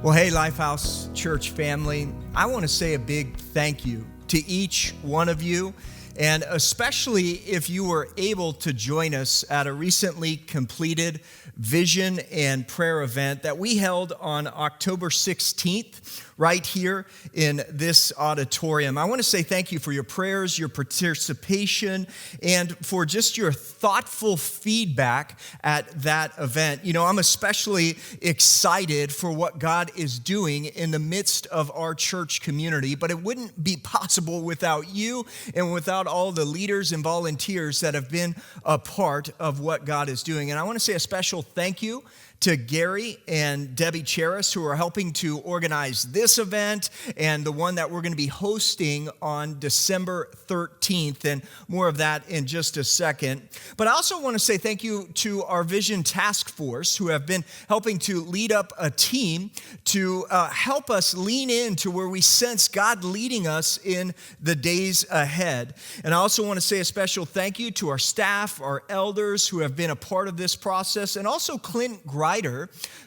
Well, hey, Lifehouse Church family, I want to say a big thank you to each one of you, and especially if you were able to join us at a recently completed vision and prayer event that we held on October 16th right here in this auditorium. I want to say thank you for your prayers, your participation, and for just your thoughtful feedback at that event. You know, I'm especially excited for what God is doing in the midst of our church community, but it wouldn't be possible without you and without all the leaders and volunteers that have been a part of what God is doing. And I want to say a special thank you to Gary and Debbie Cheris, who are helping to organize this event and the one that we're going to be hosting on December 13th, and more of that in just a second. But I also want to say thank you to our Vision Task Force, who have been helping to lead up a team to help us lean into where we sense God leading us in the days ahead. And I also want to say a special thank you to our staff, our elders who have been a part of this process, and also Clint Grider,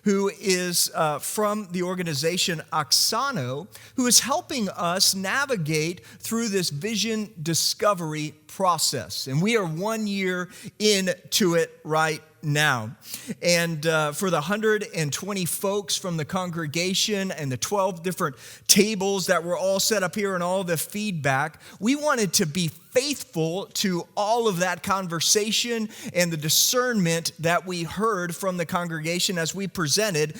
who is from the organization Oxano, who is helping us navigate through this vision discovery process. And we are 1 year into it right now. And for the 120 folks from the congregation and the 12 different tables that were all set up here and all the feedback, we wanted to be faithful to all of that conversation and the discernment that we heard from the congregation as we presented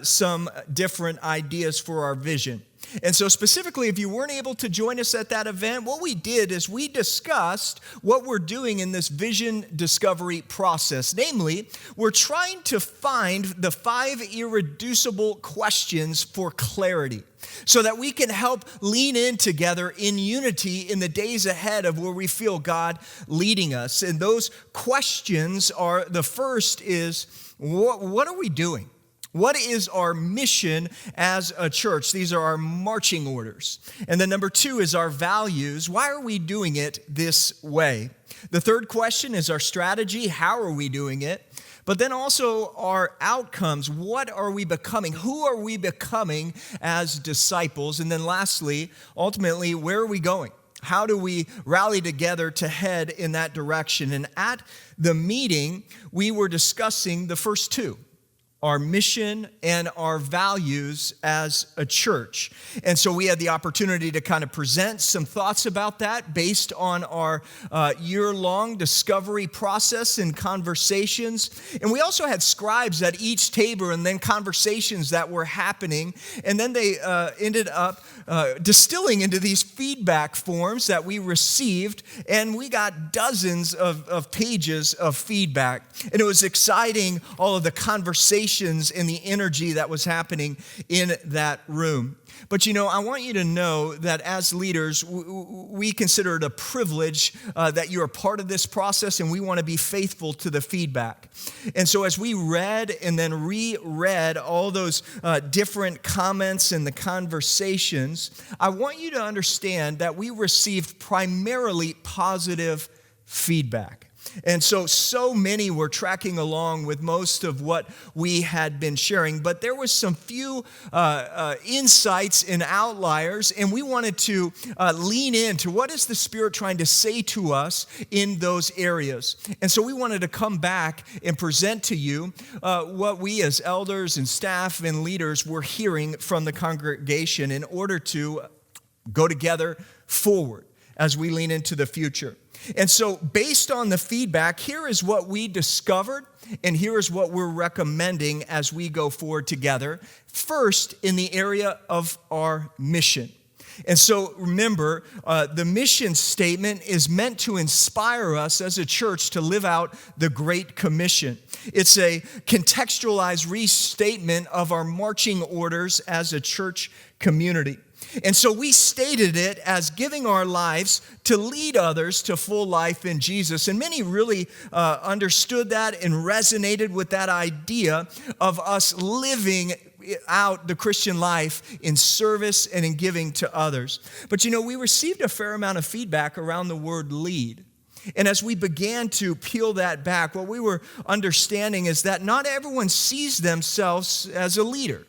some different ideas for our vision. And so specifically, if you weren't able to join us at that event, what we did is we discussed what we're doing in this vision discovery process. Namely, we're trying to find the 5 irreducible questions for clarity, so that we can help lean in together in unity in the days ahead of where we feel God leading us. And those questions are, the first is, what are we doing? What is our mission as a church? These are our marching orders. And then number 2 is our values. Why are we doing it this way? The third question is our strategy. How are we doing it? But then also our outcomes. What are we becoming? Who are we becoming as disciples? And then lastly, ultimately, where are we going? How do we rally together to head in that direction? And at the meeting, we were discussing the first 2. Our mission and our values as a church. And so we had the opportunity to kind of present some thoughts about that based on our year-long discovery process and conversations. And we also had scribes at each table and then conversations that were happening. And then they ended up distilling into these feedback forms that we received. And we got dozens of pages of feedback. And it was exciting, all of the conversations and the energy that was happening in that room. But you know, I want you to know that as leaders, we consider it a privilege that you're a part of this process, and we want to be faithful to the feedback. And so as we read and then reread all those different comments and the conversations, I want you to understand that we received primarily positive feedback. And so many were tracking along with most of what we had been sharing, but there was some few insights and outliers, and we wanted to lean into what is the Spirit trying to say to us in those areas. And so we wanted to come back and present to you what we as elders and staff and leaders were hearing from the congregation in order to go together forward as we lean into the future. And so based on the feedback, here is what we discovered, and here is what we're recommending as we go forward together. First, in the area of our mission. And so remember, the mission statement is meant to inspire us as a church to live out the Great Commission. It's a contextualized restatement of our marching orders as a church community. And so we stated it as giving our lives to lead others to full life in Jesus. And many really understood that and resonated with that idea of us living out the Christian life in service and in giving to others. But you know, we received a fair amount of feedback around the word lead. And as we began to peel that back, what we were understanding is that not everyone sees themselves as a leader.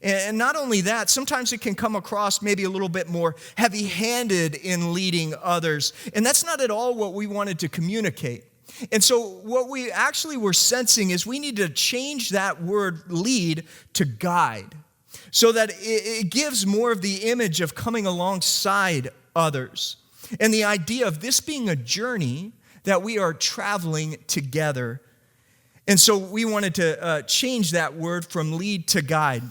And not only that, sometimes it can come across maybe a little bit more heavy-handed in leading others. And that's not at all what we wanted to communicate. And so what we actually were sensing is we need to change that word lead to guide, so that it gives more of the image of coming alongside others. And the idea of this being a journey that we are traveling together. And so we wanted to change that word from lead to guide.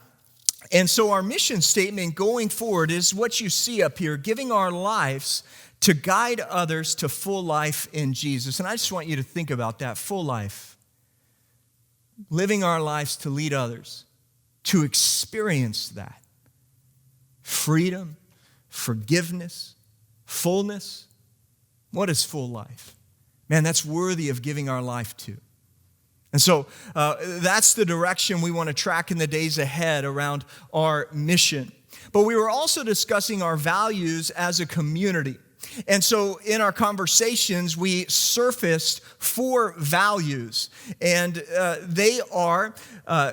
And so our mission statement going forward is what you see up here, giving our lives to guide others to full life in Jesus. And I just want you to think about that, full life. Living our lives to lead others, to experience that. Freedom, forgiveness, fullness. What is full life? Man, that's worthy of giving our life to. And so that's the direction we want to track in the days ahead around our mission. But we were also discussing our values as a community. And so in our conversations, we surfaced 4 values. And they are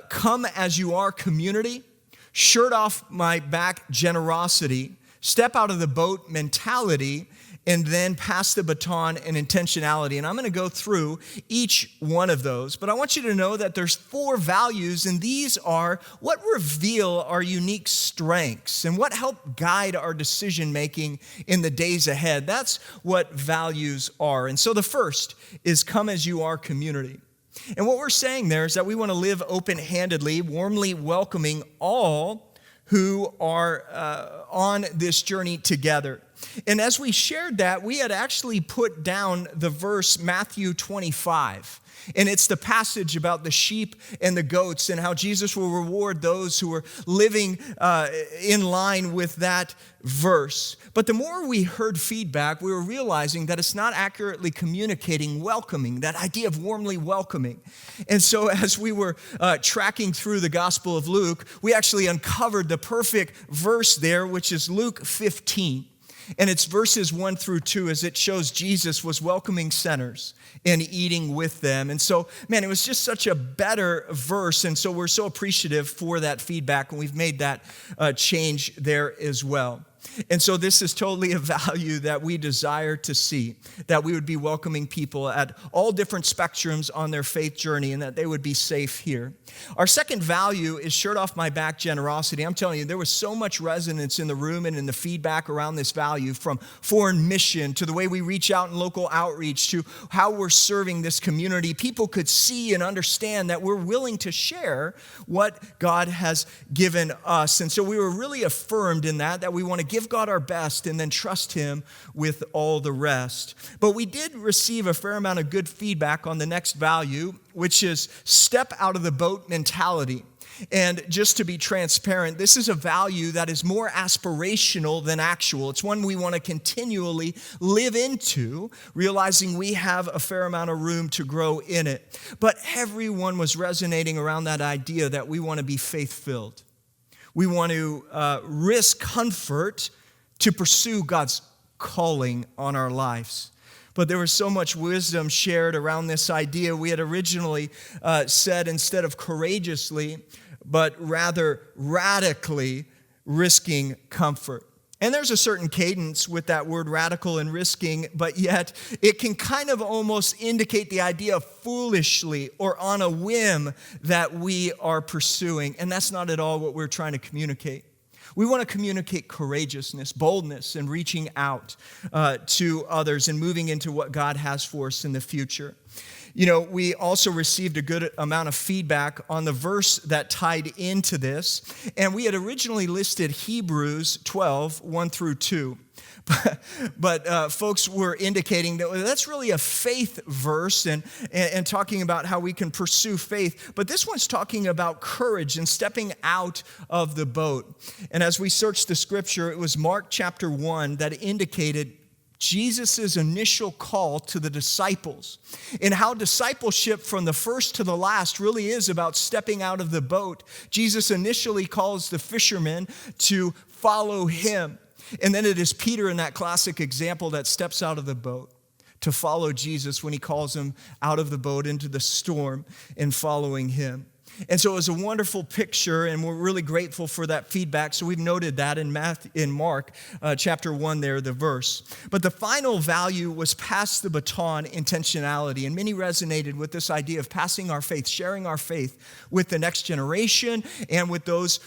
come as you are community, shirt off my back generosity, step out of the boat mentality, and then pass the baton and intentionality. And I'm going to go through each one of those. But I want you to know that there's 4 values, and these are what reveal our unique strengths and what help guide our decision-making in the days ahead. That's what values are. And so the first is come as you are community. And what we're saying there is that we want to live open-handedly, warmly welcoming all who are on this journey together. And as we shared that, we had actually put down the verse Matthew 25. And it's the passage about the sheep and the goats and how Jesus will reward those who are living in line with that verse. But the more we heard feedback, we were realizing that it's not accurately communicating welcoming, that idea of warmly welcoming. And so as we were tracking through the Gospel of Luke, we actually uncovered the perfect verse there, which is Luke 15. And it's verses 1 through 2 as it shows Jesus was welcoming sinners and eating with them. And so, man, it was just such a better verse. And so we're so appreciative for that feedback. And we've made that change there as well. And so this is totally a value that we desire to see, that we would be welcoming people at all different spectrums on their faith journey and that they would be safe here. Our second value is shirt off my back generosity. I'm telling you, there was so much resonance in the room and in the feedback around this value, from foreign mission to the way we reach out in local outreach to how we're serving this community. People could see and understand that we're willing to share what God has given us. And so we were really affirmed in that we want to give God our best and then trust Him with all the rest. But we did receive a fair amount of good feedback on the next value, which is step out of the boat mentality. And just to be transparent, this is a value that is more aspirational than actual. It's one we want to continually live into, realizing we have a fair amount of room to grow in it. But everyone was resonating around that idea that we want to be faith-filled. We want to risk comfort to pursue God's calling on our lives. But there was so much wisdom shared around this idea. We had originally said instead of courageously, but rather radically risking comfort. And there's a certain cadence with that word radical and risking, but yet it can kind of almost indicate the idea of foolishly or on a whim that we are pursuing. And that's not at all what we're trying to communicate. We want to communicate courageousness, boldness, and reaching out to others and moving into what God has for us in the future. You know, we also received a good amount of feedback on the verse that tied into this, and we had originally listed Hebrews 12, 1 through 2. But folks were indicating that that's really a faith verse and talking about how we can pursue faith. But this one's talking about courage and stepping out of the boat. And as we searched the scripture, it was Mark chapter 1 that indicated Jesus' initial call to the disciples, and how discipleship from the first to the last really is about stepping out of the boat. Jesus initially calls the fishermen to follow him. And then it is Peter in that classic example that steps out of the boat to follow Jesus when he calls him out of the boat into the storm and following him. And so it was a wonderful picture, and we're really grateful for that feedback. So we've noted that in Mark chapter 1 there, the verse. But the final value was pass-the-baton intentionality. And many resonated with this idea of passing our faith, sharing our faith with the next generation and with those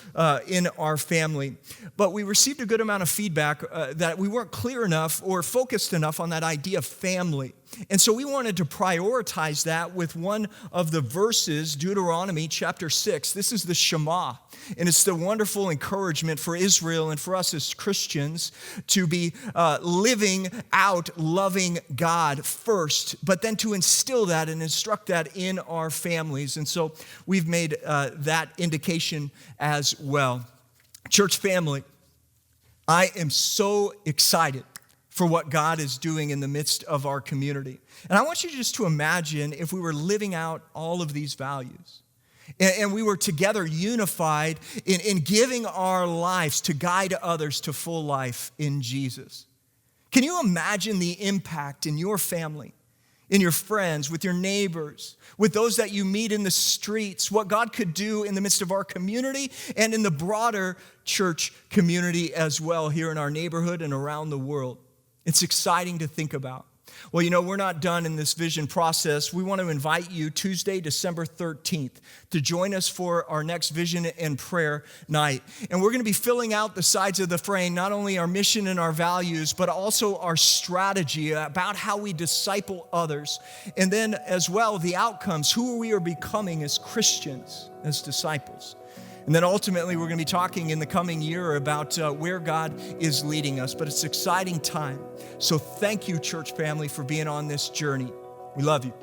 in our family. But we received a good amount of feedback that we weren't clear enough or focused enough on that idea of family. And so we wanted to prioritize that with one of the verses, Deuteronomy chapter 6. This is the Shema, and it's the wonderful encouragement for Israel and for us as Christians to be living out loving God first, but then to instill that and instruct that in our families. And so we've made that indication as well. Church family, I am so excited for what God is doing in the midst of our community. And I want you just to imagine if we were living out all of these values and we were together unified in giving our lives to guide others to full life in Jesus. Can you imagine the impact in your family, in your friends, with your neighbors, with those that you meet in the streets, what God could do in the midst of our community and in the broader church community as well here in our neighborhood and around the world? It's exciting to think about. Well, you know, we're not done in this vision process. We want to invite you Tuesday, December 13th, to join us for our next vision and prayer night. And we're going to be filling out the sides of the frame, not only our mission and our values, but also our strategy about how we disciple others. And then as well, the outcomes, who we are becoming as Christians, as disciples. And then ultimately, we're going to be talking in the coming year about where God is leading us. But it's an exciting time. So thank you, church family, for being on this journey. We love you.